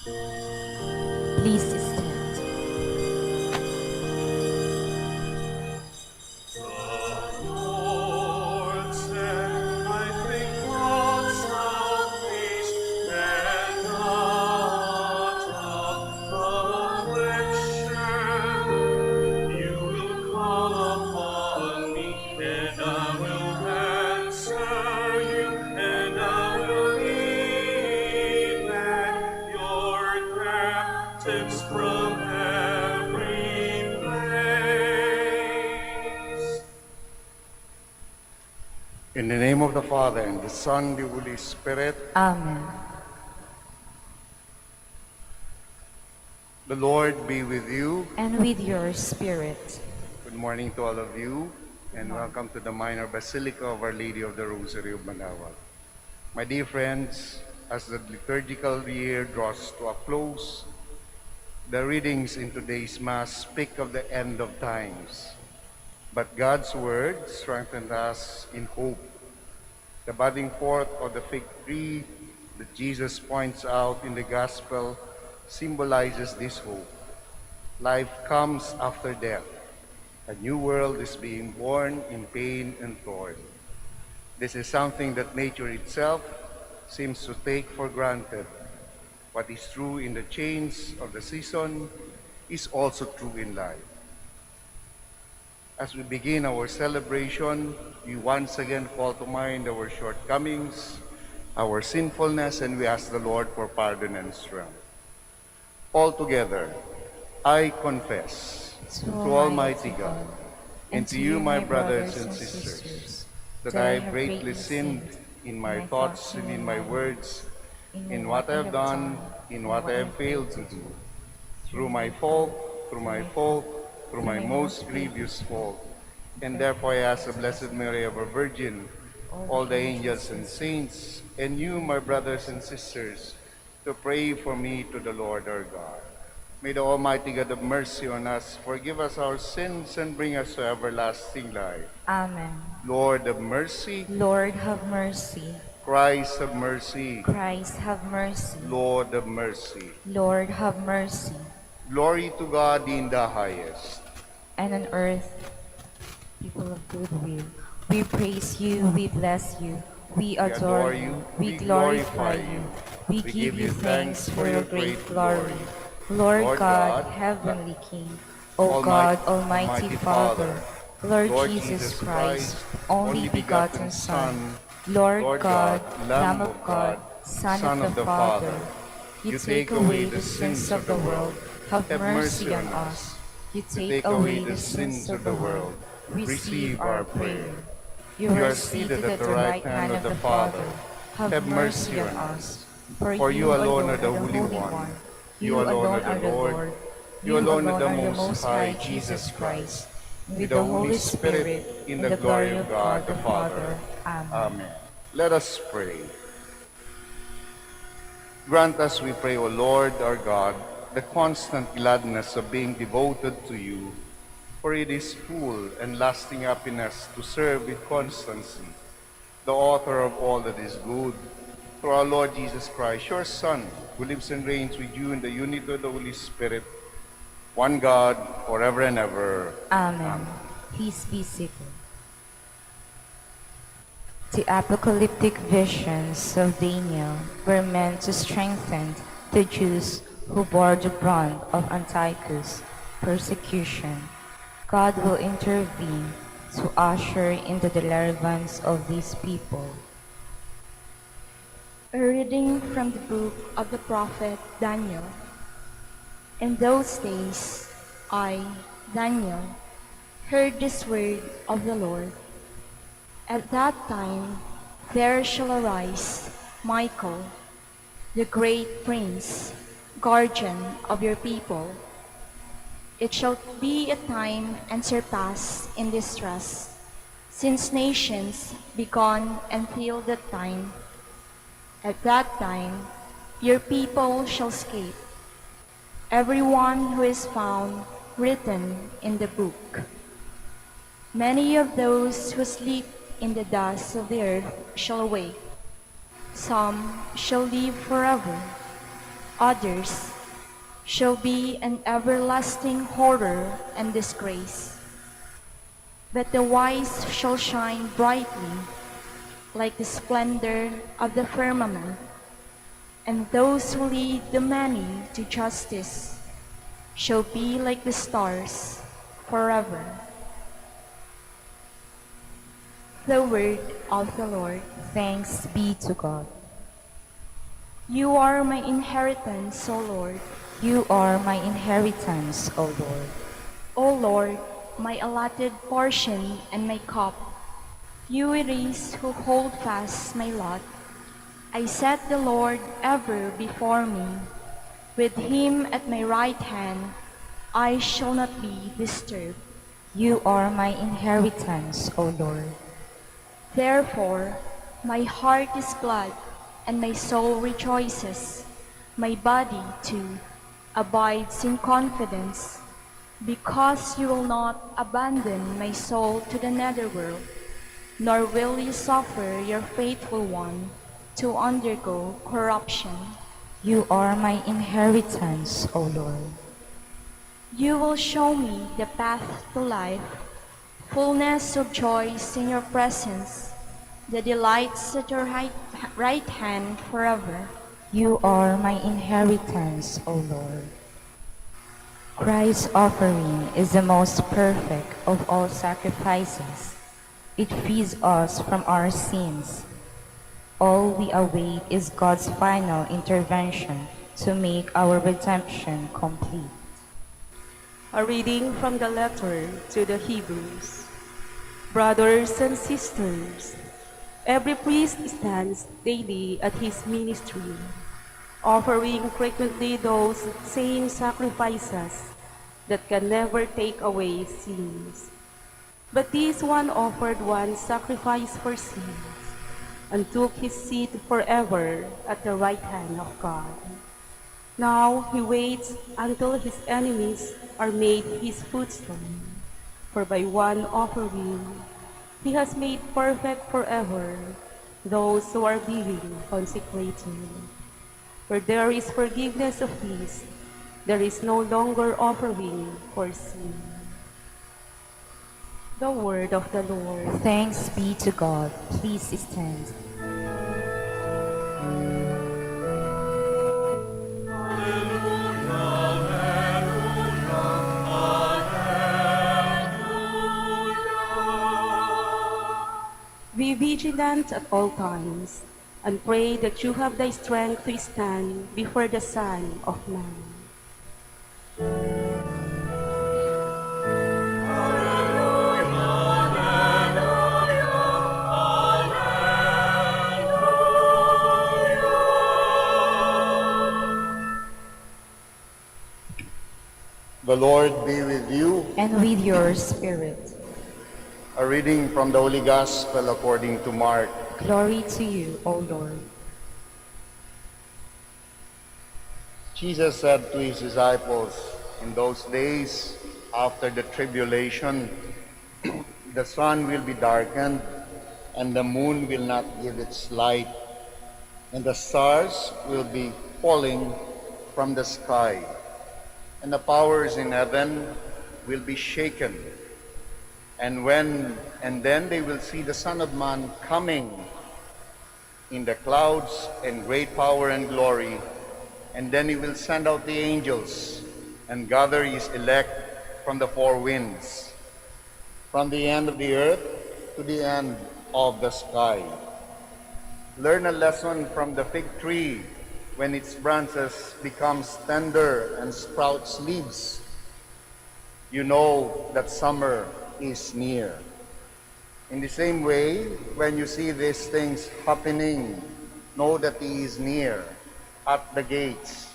Please stand. Lord said, I think God salvation and not of affliction. You will call upon me, and I will answer you, and I will deliver your captives from every place. In the name of the Father, and the Son, and the Holy Spirit, Amen. the Lord be with you. And with your spirit. Good morning to all of you, and welcome to the Minor Basilica of Our Lady of the Rosary of Manaoag. My dear friends, as the liturgical year draws to a close, the readings in today's Mass speak of the end of times. But God's Word strengthens us in hope. The budding forth of the fig tree that Jesus points out in the Gospel symbolizes this hope. Life comes after death. A new world is being born in pain and toil. This is something that nature itself seems to take for granted. What is true in the change of the season is also true in life. As we begin our celebration, we once again call to mind our shortcomings, our sinfulness, and we ask the Lord for pardon and strength. Altogether, I confess to Almighty God and to you, my brothers and sisters, that I have greatly sinned in my thoughts and in my words, in what I have done, in what I have failed to do, through my fault, through my most grievous fault. And therefore I ask the Blessed Mary, ever Virgin, all the angels and saints, and you, my brothers and sisters, to pray for me to the Lord our God. May the Almighty God have mercy on us, forgive us our sins, and bring us to everlasting life. Amen. Lord have mercy. Lord, have mercy. Christ have mercy. Christ, have mercy. Lord have mercy. Lord, have mercy. Glory to God in the highest. And on earth, people of goodwill, we praise you, we bless you, we adore you, we glorify you, we give you thanks for your great glory. Lord God, heavenly King, O God, Almighty Father, Lord Jesus Christ, only begotten Son, Lord God, Lamb of God, Son of the Father, you take away the sins of the world, have mercy on us. You take away the sins of the world, receive our prayer. You are seated at the right hand of the Father, have mercy on us. For you alone are the Holy One, you alone are the Lord, you alone are the Most High Jesus Christ, with the Holy Spirit, in the glory of God the Father. Amen. Amen. Let us pray. Grant us, we pray, O Lord our God, the constant gladness of being devoted to you, for it is full and lasting happiness to serve with constancy the author of all that is good, through our Lord Jesus Christ, your Son, who lives and reigns with you in the unity of the Holy Spirit, one God, forever and ever. Amen. Please be seated. The apocalyptic visions of Daniel were meant to strengthen the Jews who bore the brunt of Antiochus' persecution. God will intervene to usher in the deliverance of these people. A reading from the book of the prophet Daniel. In those days, I, Daniel, heard this word of the Lord. At that time there shall arise Michael, the great prince, guardian of your people. It shall be a time and surpass in distress, since nations be gone and till that time. At that time your people shall escape, everyone who is found written in the book. Many of those who sleep in the dust of the earth shall awake. Some shall live forever, Others shall be an everlasting horror and disgrace. But the wise shall shine brightly like the splendor of the firmament, and those who lead the many to justice shall be like the stars forever. The word of the Lord. Thanks be to God. You are my inheritance, O Lord. You are my inheritance, O Lord. O Lord, my allotted portion and my cup. You it is who hold fast my lot. I set the Lord ever before me. With him at my right hand, I shall not be disturbed. You are my inheritance, O Lord. Therefore, my heart is glad and my soul rejoices. My body, too, abides in confidence, because you will not abandon my soul to the netherworld, nor will you suffer your faithful one to undergo corruption. You are my inheritance, O Lord. You will show me the path to life, fullness of joys in your presence, the delights at your right hand forever. You are my inheritance, O Lord. Christ's offering is the most perfect of all sacrifices. It frees us from our sins. All we await is God's final intervention to make our redemption complete. A reading from the letter to the Hebrews. Brothers and sisters, every priest stands daily at his ministry, offering frequently those same sacrifices that can never take away sins. But this one offered one sacrifice for sins, and took his seat forever at the right hand of God. Now he waits until his enemies are made his footstool, for by one offering he has made perfect forever those who are being consecrated. Where there is forgiveness of sins, there is no longer offering for sin. The word of the Lord. Thanks be to God. Please stand. Be vigilant at all times, and pray that you have the strength to stand before the Son of Man. The Lord be with you. And with your spirit. A reading from the Holy Gospel according to Mark. Glory to you, O Lord. Jesus said to his disciples, in those days after the tribulation, the sun will be darkened, and the moon will not give its light, and the stars will be falling from the sky, and the powers in heaven will be shaken. And then they will see the Son of Man coming in the clouds in great power and glory. And then he will send out the angels and gather his elect from the four winds, from the end of the earth to the end of the sky. Learn a lesson from the fig tree when its branches becomes tender and sprouts leaves. You know that summer is near. In the same way, when you see these things happening, know that he is near, at the gates.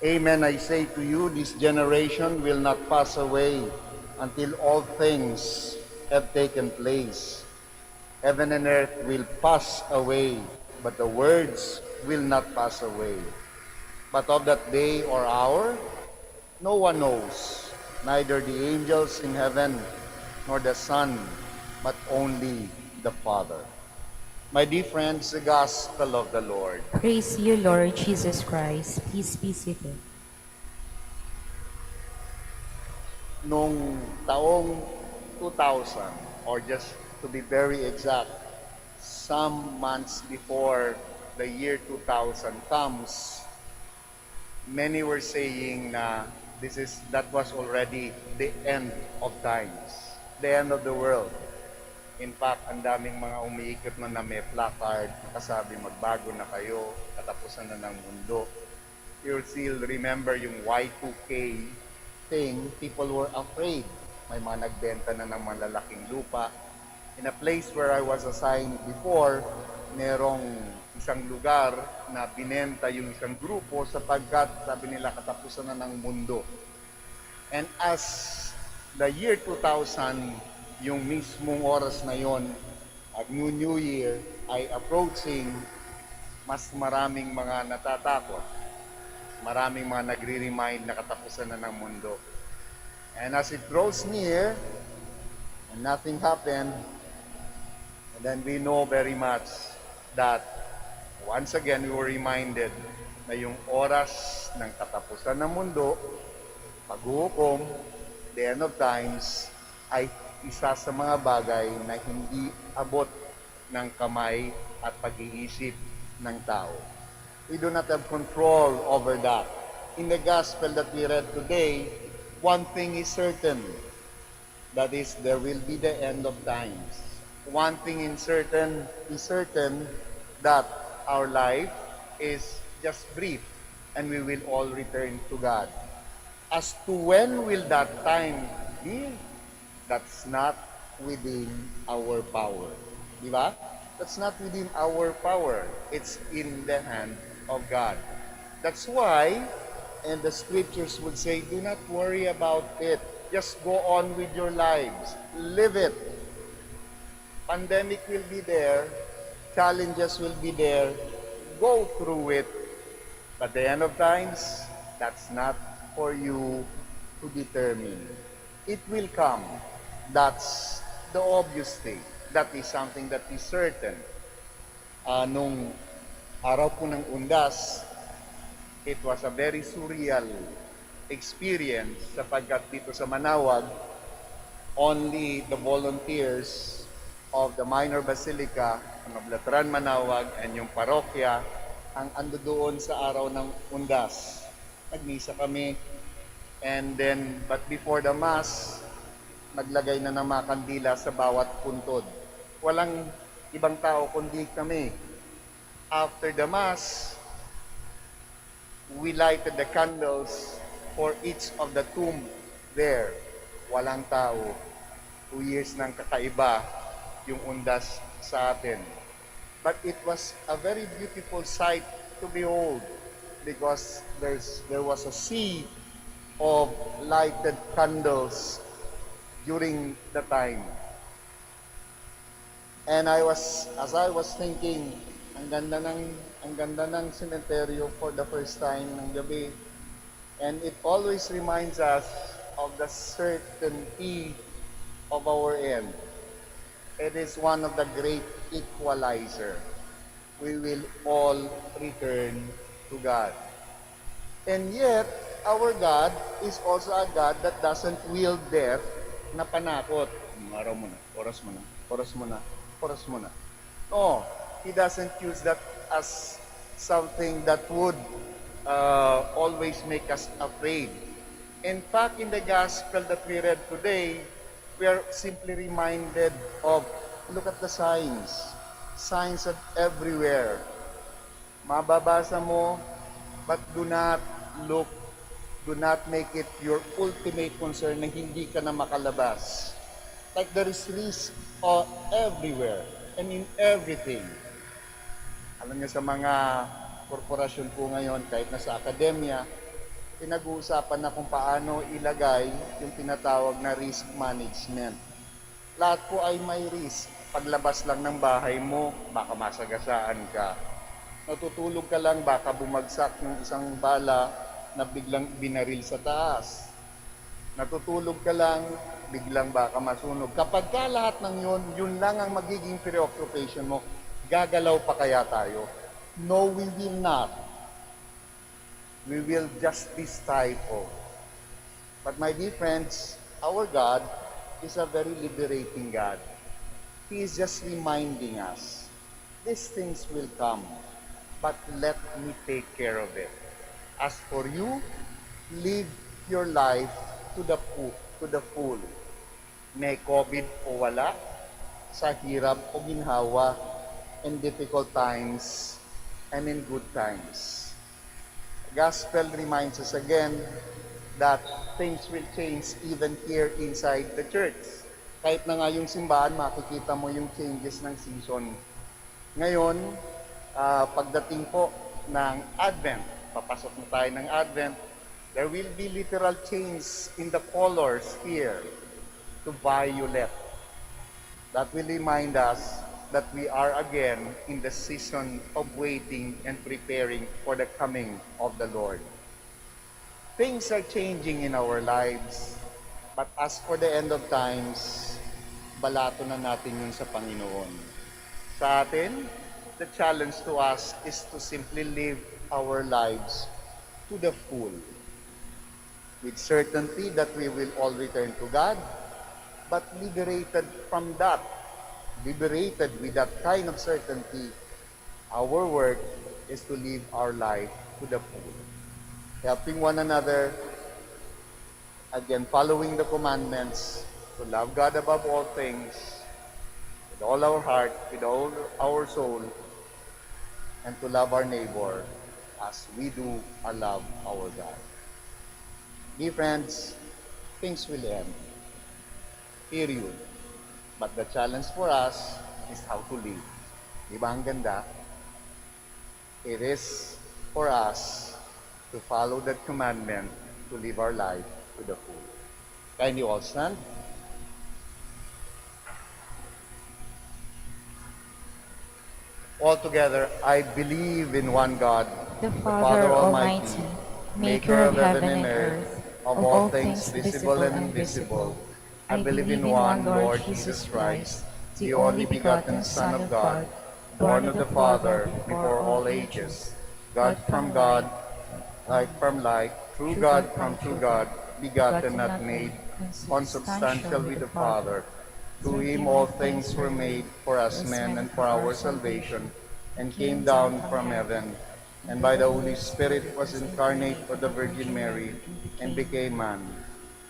Amen, I say to you, this generation will not pass away until all things have taken place. Heaven and earth will pass away, but the words will not pass away. But of that day or hour, no one knows, neither the angels in heaven nor the Son, but only the Father. My dear friends, the gospel of the Lord. Praise you, Lord Jesus Christ. Please be seated. Nung taong 2000, or just to be very exact, some months before the year 2000 comes, many were saying na that was already the end of times, the end of the world. In fact, ang daming mga umiikot na may placard, nakasabi magbago na kayo, katapusan na ng mundo. You still remember yung Y2K thing, people were afraid. May mga nagbenta na ng malalaking lupa. In a place where I was assigned before, merong isang lugar na binenta yung isang grupo sapagkat sabi nila katapusan na ng mundo. And as the year 2000, yung mismong oras na yon, at New Year ay approaching, mas maraming mga natatakot. Maraming mga nagre-remind na katapusan na ng mundo. And as it grows near, and nothing happened, and then we know very much that once again we were reminded na yung oras ng katapusan ng mundo, paghuhukom, the end of times, ay isa sa mga bagay na hindi abot ng kamay at pag-iisip ng tao. We do not have control over that. In the gospel that we read today, one thing is certain, that is, there will be the end of times. One thing is certain that our life is just brief and we will all return to God. As to when will that time be, that's not within our power. Di ba? That's not within our power. It's in the hand of God. That's why, and the scriptures would say, do not worry about it. Just go on with your lives. Live it. Pandemic will be there. Challenges will be there. Go through it. But the end of times, that's not for you to determine. It will come. That's the obvious thing. That is something that is certain. Nung araw po ng undas, it was a very surreal experience sapagkat dito sa Manaoag, only the volunteers of the minor basilica ng Oblatran Manaoag and yung parokya ang ando doon sa araw ng undas. Nagmisa kami, and then, but before the mass, naglagay na ng mga kandila sa bawat puntod. Walang ibang tao kundi kami. After the mass, we lighted the candles for each of the tomb there. Walang tao. 2 years nang kakaiba yung undas sa atin. But it was a very beautiful sight to behold because there was a sea of lighted candles during the time. And as I was thinking, ang ganda ng cemetery for the first time ng gabi. And it always reminds us of the certainty of our end. It is one of the great equalizer. We will all return to God. And yet, our God is also a God that doesn't will death na panakot. Araw mo na, oras mo na, oras mo na, oras mo na. No, He doesn't use that as something that would always make us afraid. In fact, in the gospel that we read today, we are simply reminded of, look at the signs. Signs of everywhere. Mababasa mo, but do not look, do not make it your ultimate concern na hindi ka na makalabas. Like there is risk everywhere and in everything. Alam niyo sa mga korporasyon po ngayon, kahit na sa akademya, pinag-uusapan na kung paano ilagay yung tinatawag na risk management. Lahat po ay may risk. Paglabas lang ng bahay mo, baka masagasaan ka. Natutulog ka lang, baka bumagsak yung isang bala na biglang binaril sa taas. Natutulog ka lang, biglang baka masunog. Kapag ka lahat ng yun lang ang magiging preoccupation mo, Gagalaw pa kaya tayo? No, we will not. We will just be stifled. But my dear friends, our God is a very liberating God. He is just reminding us, these things will come, but let me take care of it. As for you, live your life to the full. May COVID o wala, sa hirap o ginhawa, in difficult times and in good times. The gospel reminds us again that things will change even here inside the church. Kahit na nga yung simbahan, makikita mo yung changes ng season. Ngayon, pagdating po ng Advent, papasok na tayo ng Advent, there will be literal change in the colors here to violet. That will remind us that we are again in the season of waiting and preparing for the coming of the Lord. Things are changing in our lives, but as for the end of times, balato na natin yun sa Panginoon. Sa atin, the challenge to us is to simply live our lives to the full, with certainty that we will all return to God, but liberated from that, liberated with that kind of certainty, our work is to live our life to the full. Helping one another, again, following the commandments, to love God above all things, with all our heart, with all our soul, and to love our neighbor as we do love our God. Dear friends, things will end. Period. But the challenge for us is how to live. Di ba ang ganda? It is for us to follow that commandment to live our life to the full. Can you all stand? All together, I believe in one God, The Father Almighty, maker of heaven and earth, of all things visible and invisible. I believe in one Lord Jesus Christ, the only begotten Son of God, born of the Father before all ages, God from God, light from light, true God from true God, begotten not made, consubstantial with the Father. Through him all things were made for us men and for our salvation, and came down from heaven, and by the Holy Spirit was incarnate of the Virgin Mary, and became man.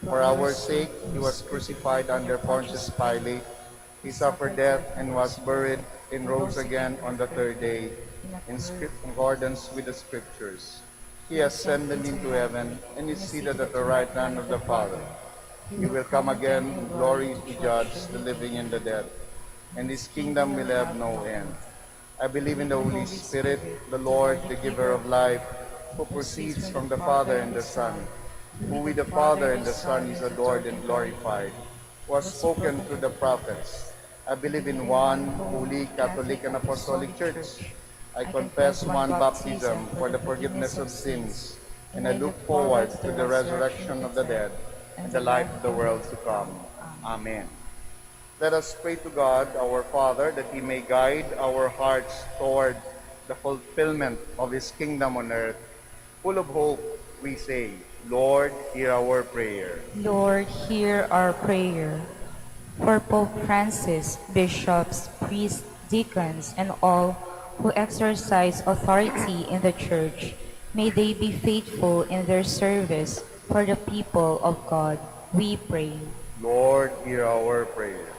For our sake he was crucified under Pontius Pilate. He suffered death and was buried, and rose again on the third day, in accordance with the Scriptures. He ascended into heaven, and is seated at the right hand of the Father. He will come again in glory to judge the living and the dead, and his kingdom will have no end. I believe in the Holy Spirit, the Lord, the giver of life, who proceeds from the Father and the Son, who with the Father and the Son is adored and glorified, was spoken through the prophets. I believe in one holy, Catholic, and Apostolic Church. I confess one baptism for the forgiveness of sins, and I look forward to the resurrection of the dead and the life of the world to come. Amen. Let us pray to God, our Father, that He may guide our hearts toward the fulfillment of His kingdom on earth. Full of hope, we say, Lord, hear our prayer. Lord, hear our prayer. For Pope Francis, bishops, priests, deacons, and all who exercise authority in the Church, may they be faithful in their service for the people of God, we pray. Lord, hear our prayer.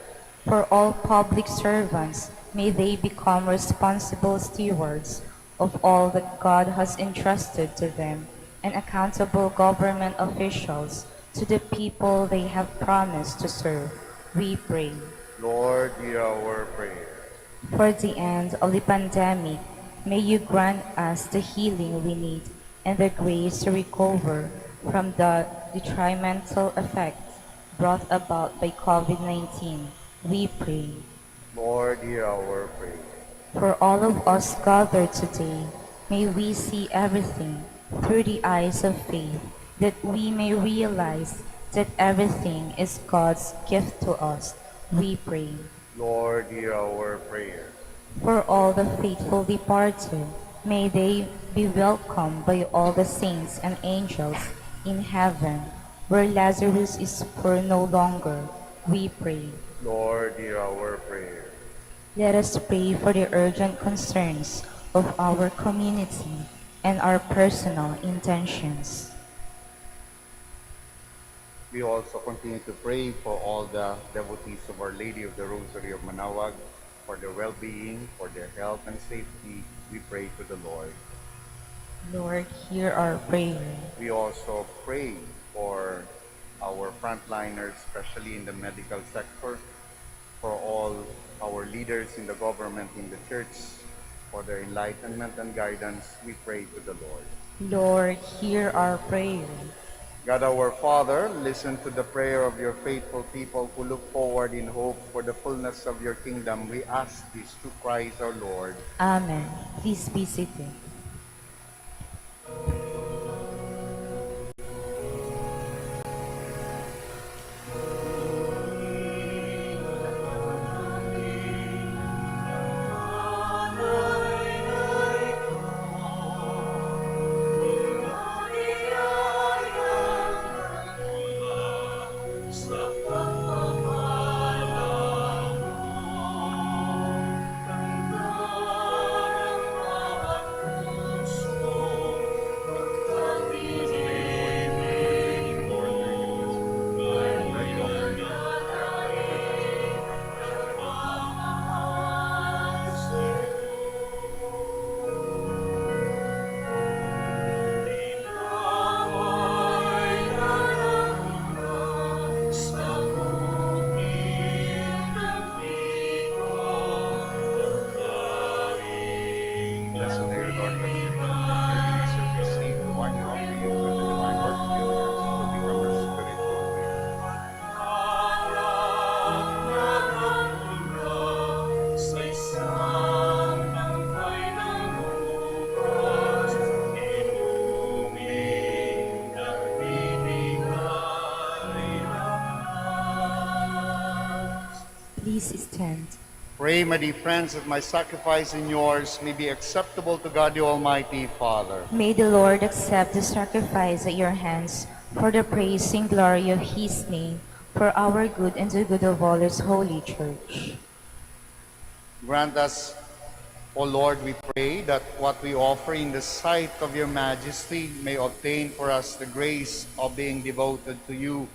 For all public servants, may they become responsible stewards of all that God has entrusted to them, and accountable government officials to the people they have promised to serve, we pray. Lord, hear our prayer. For the end of the pandemic, may you grant us the healing we need and the grace to recover from the detrimental effects brought about by COVID-19, we pray. Lord, hear our prayer. For all of us gathered today, may we see everything through the eyes of faith, that we may realize that everything is God's gift to us, we pray. Lord, hear our prayer. For all the faithful departed, may they be welcomed by all the saints and angels in heaven, where Lazarus is poor no longer, we pray. Lord, hear our prayer. Let us pray for the urgent concerns of our community and our personal intentions. We also continue to pray for all the devotees of Our Lady of the Rosary of Manaoag, for their well-being, for their health and safety. We pray to the Lord. Lord, hear our prayer. We also pray for our frontliners, especially in the medical sector, for all our leaders in the government, in the church, for their enlightenment and guidance. We pray to the Lord. Lord, hear our prayer. God our Father, listen to the prayer of your faithful people who look forward in hope for the fullness of your kingdom. We ask this through Christ our Lord. Amen. Please be seated. Blessed are you, Lord, that you have received the wine you offer you with the divine work of your hands, who will become our spiritual drink. Please stand. Pray, my dear friends, that my sacrifice and yours may be acceptable to God the Almighty Father. May the Lord accept the sacrifice at your hands for the praise and glory of his name, for our good and the good of all his holy church. Grant us, O Lord, we pray, that what we offer in the sight of your majesty may obtain for us the grace of being devoted to you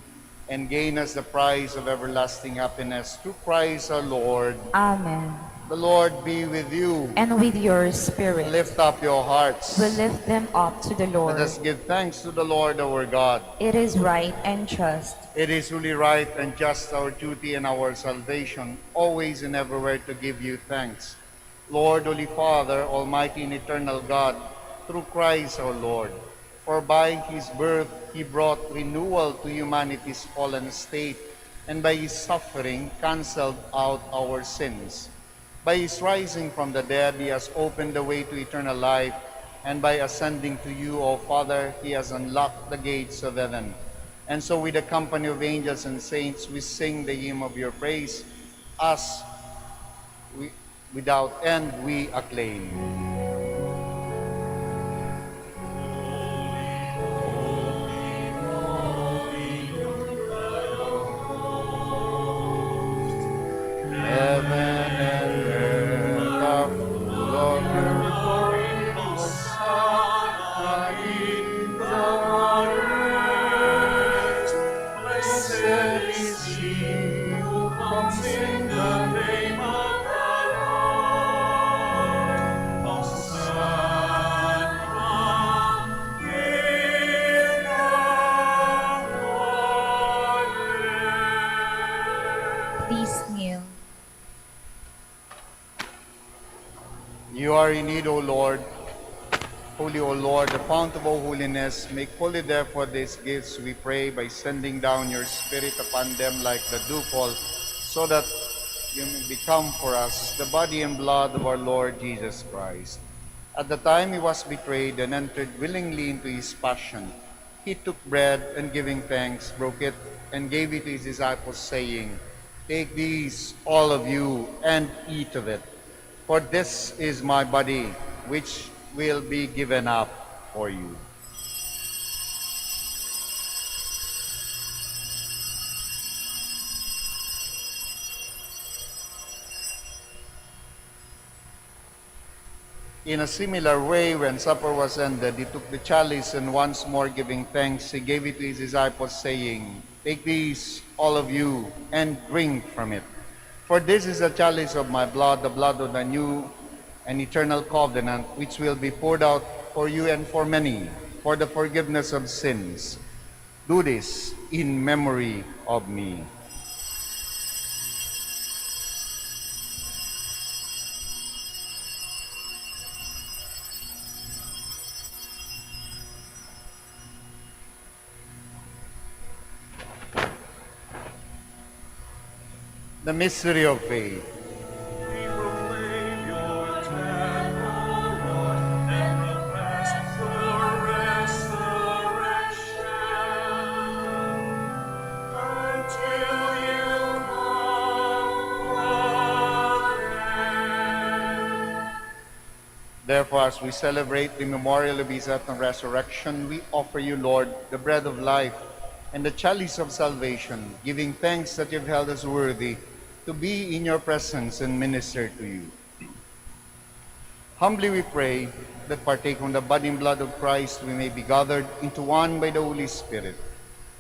and gain us the prize of everlasting happiness through Christ our Lord. Amen. The Lord be with you. And with your spirit, Lift up your hearts. we lift them up to the Lord. Let us give thanks to the Lord our God. It is right and just, It is really right and just, our duty and our salvation, always and everywhere to give you thanks. Lord, Holy Father, Almighty and Eternal God, through Christ our Lord, for by his birth he brought renewal to humanity's fallen state, and by his suffering canceled out our sins. By his rising from the dead, he has opened the way to eternal life, and by ascending to you, O Father, he has unlocked the gates of heaven. And so with the company of angels and saints, we sing the hymn of your praise, as without end we acclaim. Heaven and earth are full of your glory. Hosanna in the highest. Blessed is he who comes in the name of the Lord. Hosanna in the highest. please kneel. You are in need, O Lord. Holy, O Lord, the fount of all holiness, make holy therefore these gifts, we pray, by sending down your Spirit upon them like the dewfall, so that you may become for us the body and blood of our Lord Jesus Christ. At the time he was betrayed and entered willingly into his passion, he took bread and giving thanks, broke it and gave it to his disciples, saying, "Take these, all of you, and eat of it. For this is my body, which will be given up for you. In a similar way, when supper was ended, he took the chalice, and once more giving thanks, he gave it to his disciples, saying, "Take these, all of you, and drink from it. For this is the chalice of my blood, the blood of the new and eternal covenant, which will be poured out for you and for many, for the forgiveness of sins. Do this in memory of me." The mystery of faith. We proclaim your death, O Lord, and confess your resurrection until you come again. Therefore, as we celebrate the memorial of his death and resurrection, we offer you, Lord, the bread of life and the chalice of salvation, giving thanks that you've held us worthy to be in your presence and minister to you. Humbly we pray that partaking of the body and blood of Christ, we may be gathered into one by the Holy Spirit.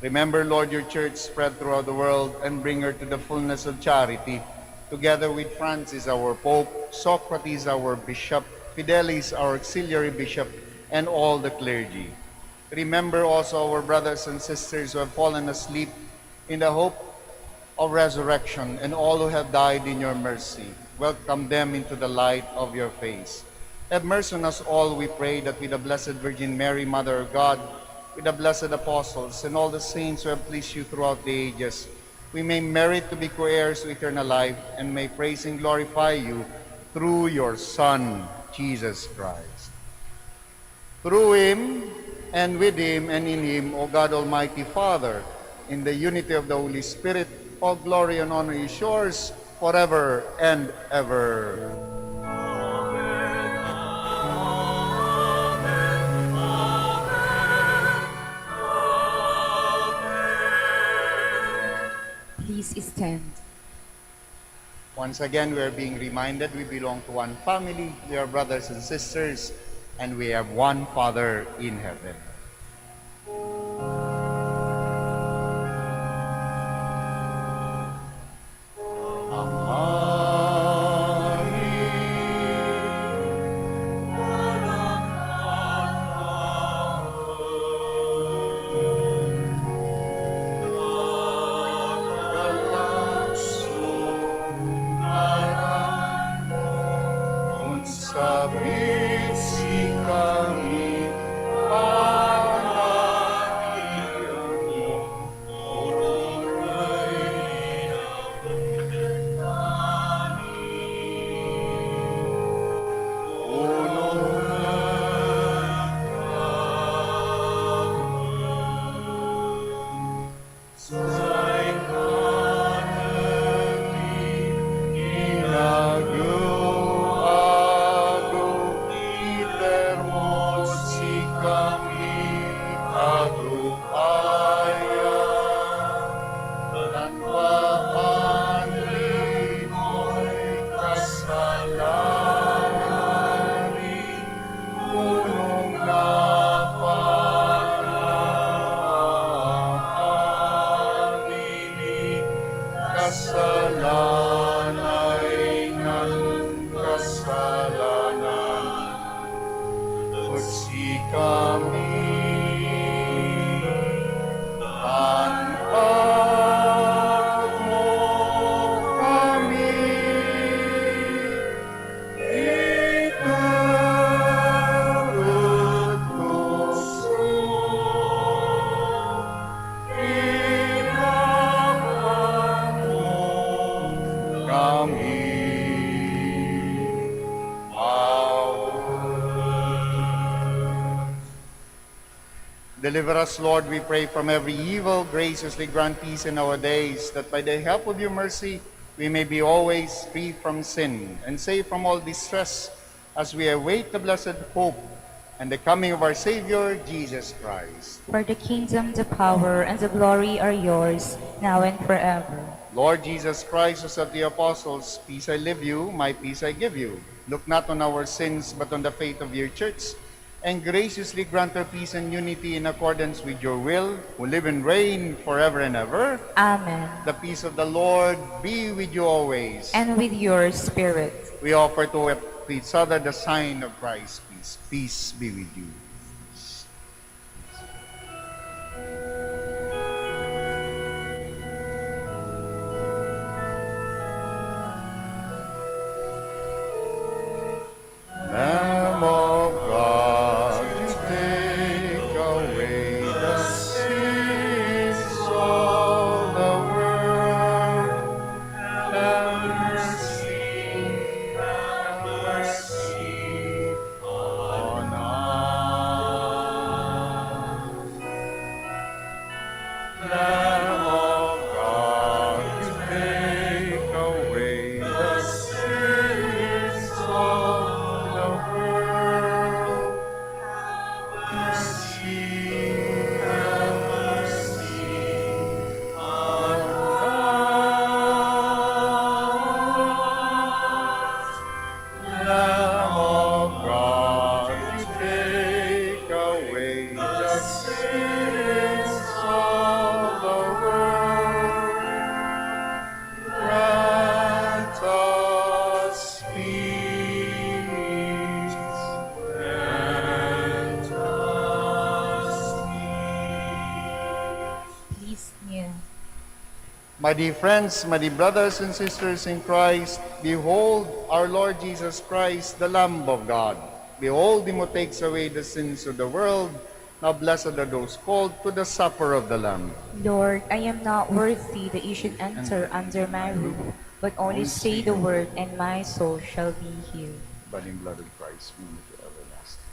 Remember, Lord, your church spread throughout the world and bring her to the fullness of charity, together with Francis, our Pope, Socrates, our Bishop, Fidelis, our auxiliary bishop, and all the clergy. Remember also our brothers and sisters who have fallen asleep in the hope of resurrection, and all who have died in your mercy. Welcome them into the light of your face. Have mercy on us all, we pray, that with the Blessed Virgin Mary, Mother of God, with the blessed apostles, and all the saints who have pleased you throughout the ages, we may merit to be co-heirs to eternal life, and may praise and glorify you through your Son, Jesus Christ. Through him, and with him, and in him, O God Almighty Father, in the unity of the Holy Spirit, all glory and honor is yours forever and ever. Please stand. Once again, we are being reminded we belong to one family, we are brothers and sisters, and we have one Father in heaven. Sabit si kami Deliver us, Lord, we pray, from every evil. Graciously grant peace in our days, that by the help of your mercy we may be always free from sin and safe from all distress as we await the blessed hope and the coming of our Savior, Jesus Christ. For the kingdom, the power, and the glory are yours, now and forever. Lord Jesus Christ, who said to the apostles, "Peace I leave you, my peace I give you," look not on our sins, but on the faith of your church, and graciously grant her peace and unity in accordance with your will, who live and reign forever and ever. Amen. The peace of the Lord be with you always. And with your spirit. We offer to each other the sign of Christ's peace. Peace be with you. Lamb of God, you take away the sins of the world. Have mercy on us. Lamb of God, you take away the sins of the world. Have mercy on us. Lamb of God, you take away the sins of the world. Grant us peace. Grant us peace. Please kneel. My dear friends, my dear brothers and sisters in Christ, behold our Lord Jesus Christ, the Lamb of God. Behold him who takes away the sins of the world. Now blessed are those called to the supper of the Lamb. Lord, I am not worthy that you should enter under my roof, but only say the word, and my soul shall be healed. Body and blood of Christ, be with you everlasting.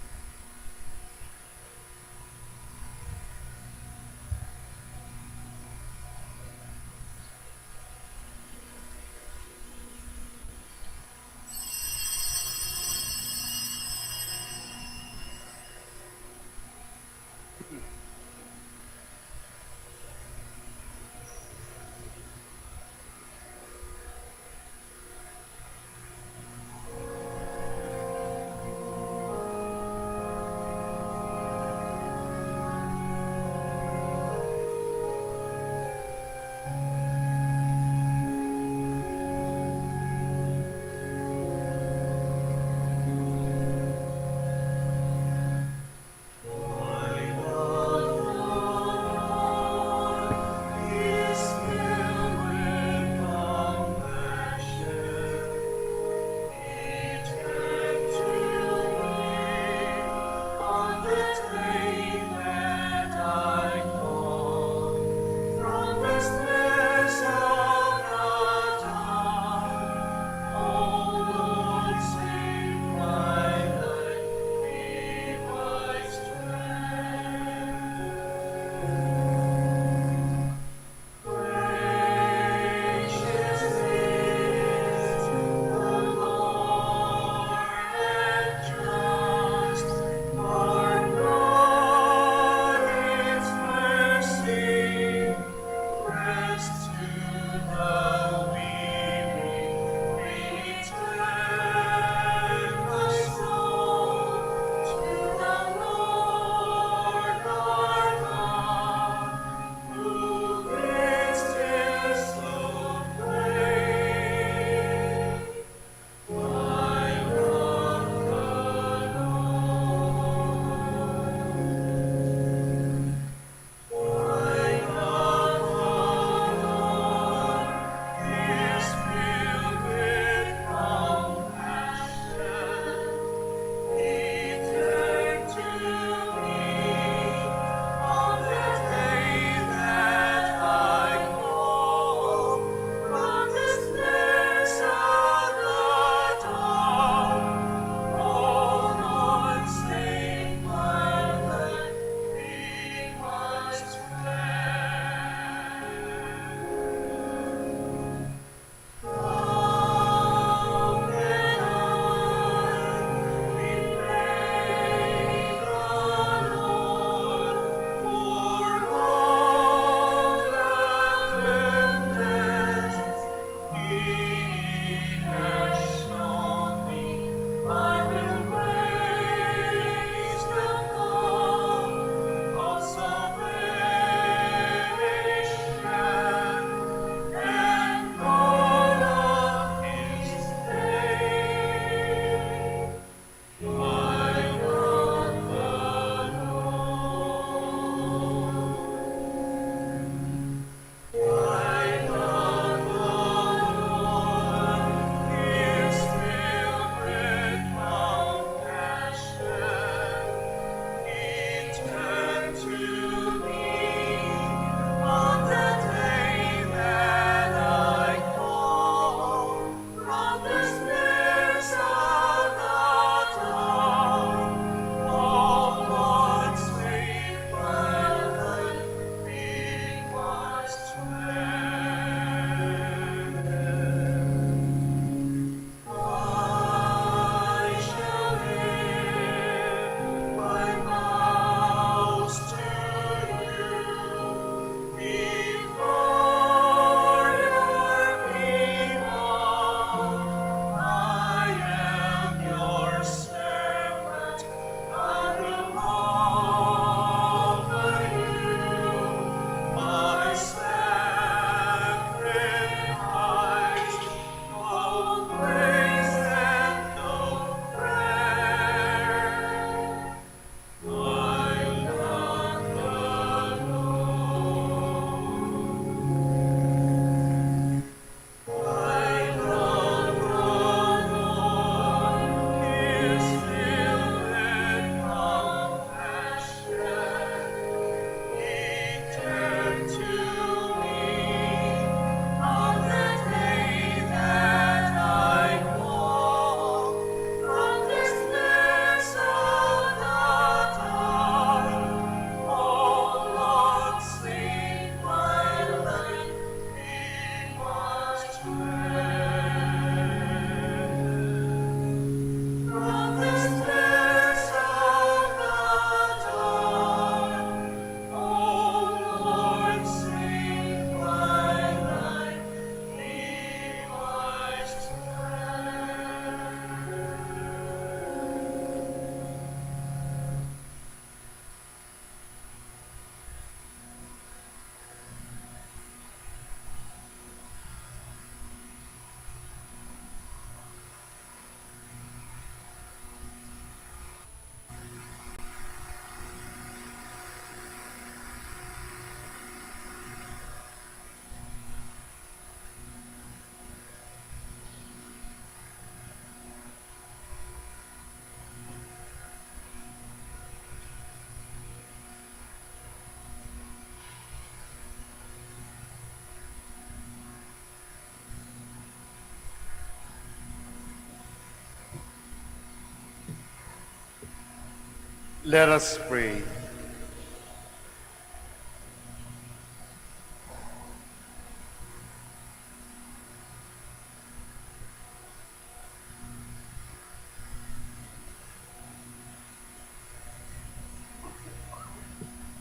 Let us pray.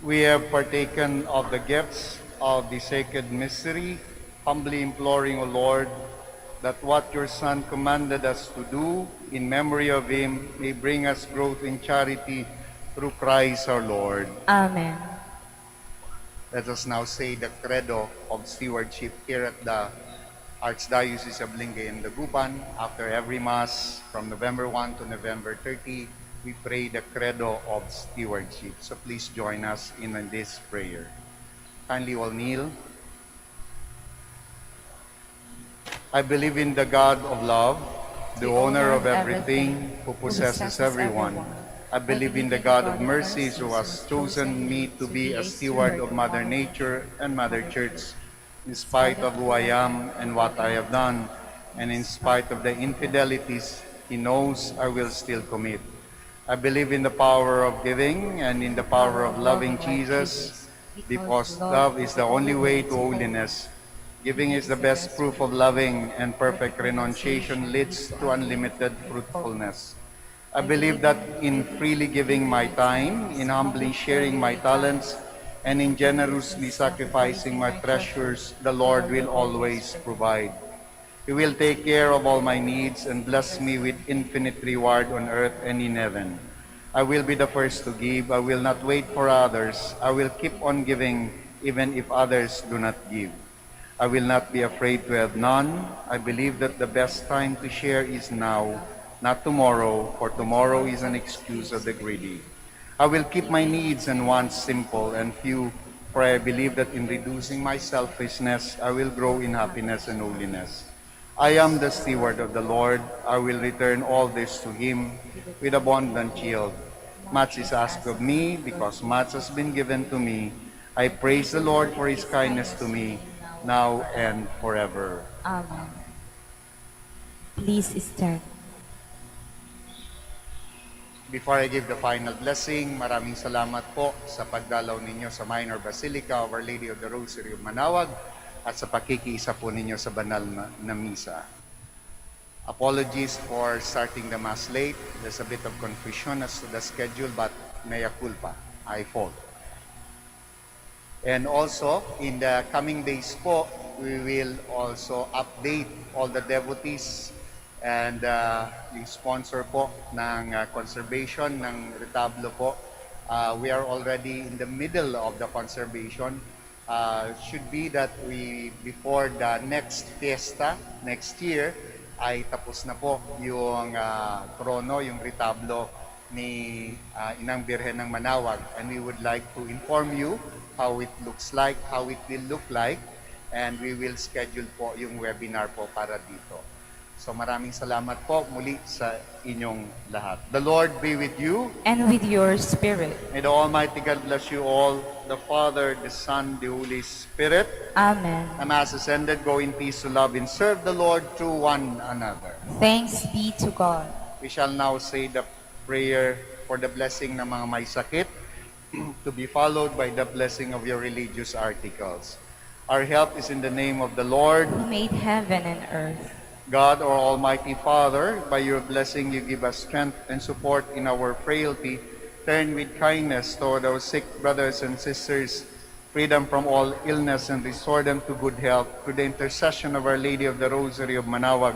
We have partaken of the gifts of the sacred mystery, humbly imploring, O Lord, that what your Son commanded us to do in memory of him may bring us growth in charity through Christ our Lord. Amen. Let us now say the credo of stewardship here at the Archdiocese of Lingay and Dagupan. After every Mass from November 1 to November 30, we pray the credo of stewardship. So please join us in this prayer. Kindly all kneel. I believe in the God of love, the owner of everything, who possesses everyone. I believe in the God of mercies, who has chosen me to be a steward of Mother Nature and Mother Church, in spite of who I am and what I have done, and in spite of the infidelities he knows I will still commit. I believe in the power of giving and in the power of loving Jesus, because love is the only way to holiness. Giving is the best proof of loving, and perfect renunciation leads to unlimited fruitfulness. I believe that in freely giving my time, in humbly sharing my talents, and in generously sacrificing my treasures, the Lord will always provide. He will take care of all my needs and bless me with infinite reward on earth and in heaven. I will be the first to give. I will not wait for others. I will keep on giving even if others do not give. I will not be afraid to have none. I believe that the best time to share is now, not tomorrow, for tomorrow is an excuse of the greedy. I will keep my needs and wants simple and few, for I believe that in reducing my selfishness, I will grow in happiness and holiness. I am the steward of the Lord. I will return all this to him with abundant yield. Much is asked of me, because much has been given to me. I praise the Lord for his kindness to me, now and forever. Amen. Please stand. Before I give the final blessing, maraming salamat po sa pagdalaw ninyo sa Minor Basilica of Our Lady of the Rosary of Manaoag at sa pakikiisa po ninyo sa banal na misa. Apologies for starting the Mass late. There's a bit of confusion as to the schedule, but mea culpa, I fault. And also, in the coming days po, we will also update all the devotees and yung sponsor po ng conservation ng retablo po. We are already in the middle of the conservation. Should be that before the next fiesta, next year, ay tapos na po yung trono, yung retablo ni Inang Birhen ng Manaoag. And we would like to inform you how it looks like, how it will look like, and we will schedule po yung webinar po para dito. So maraming salamat po muli sa inyong lahat. The Lord be with you. And with your spirit. May the Almighty God bless you all, the Father, the Son, the Holy Spirit. Amen. The Mass is ended. Go in peace to love and serve the Lord through one another. Thanks be to God. We shall now say the prayer for the blessing ng mga may sakit, to be followed by the blessing of your religious articles. Our help is in the name of the Lord, Who made heaven and earth. God, our Almighty Father. By your blessing you give us strength and support in our frailty. Turn with kindness toward our sick brothers and sisters, freedom from all illness, and restore them to good health through the intercession of Our Lady of the Rosary of Manaoag,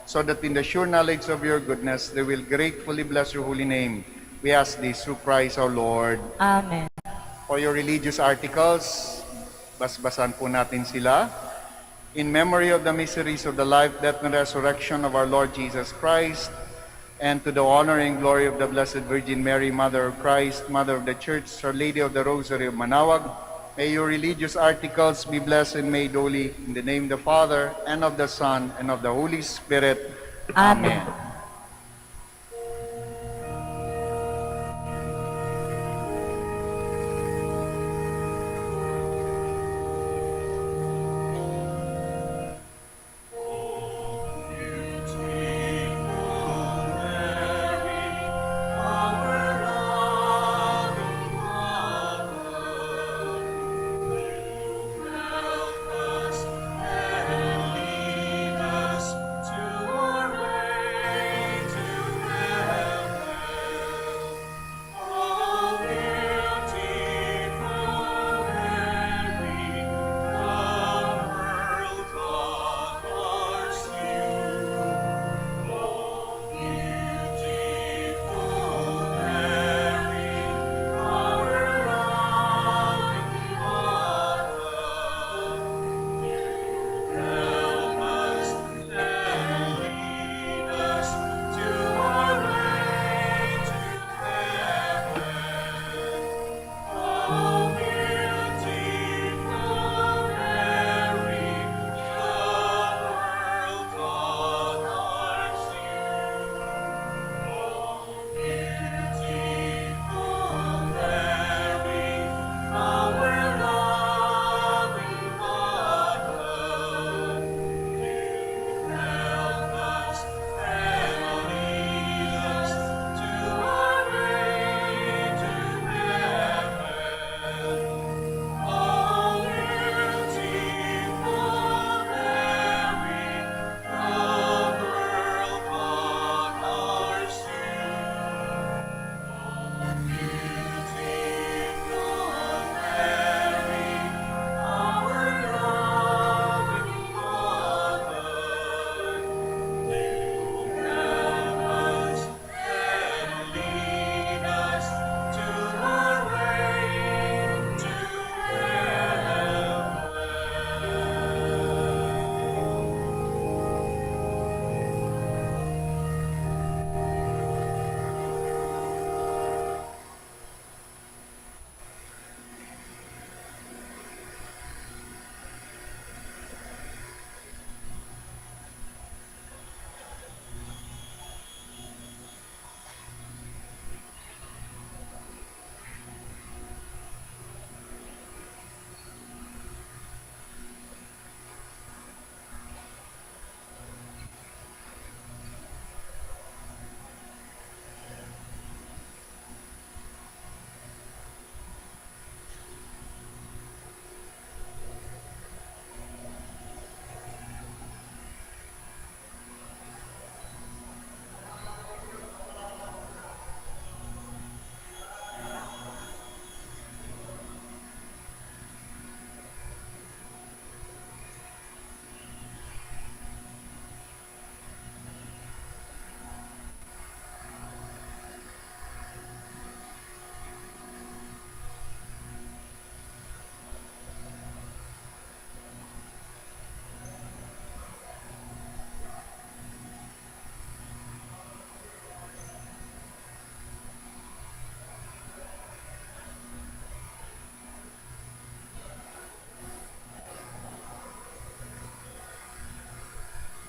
so that in the sure knowledge of your goodness they will gratefully bless your holy name. We ask this through Christ our Lord. Amen. For your religious articles, basbasan po natin sila. In memory of the mysteries of the life, death, and resurrection of our Lord Jesus Christ, and to the honor and glory of the Blessed Virgin Mary, Mother of Christ, Mother of the Church, Our Lady of the Rosary of Manaoag, may your religious articles be blessed and made holy in the name of the Father, and of the Son, and of the Holy Spirit. Amen.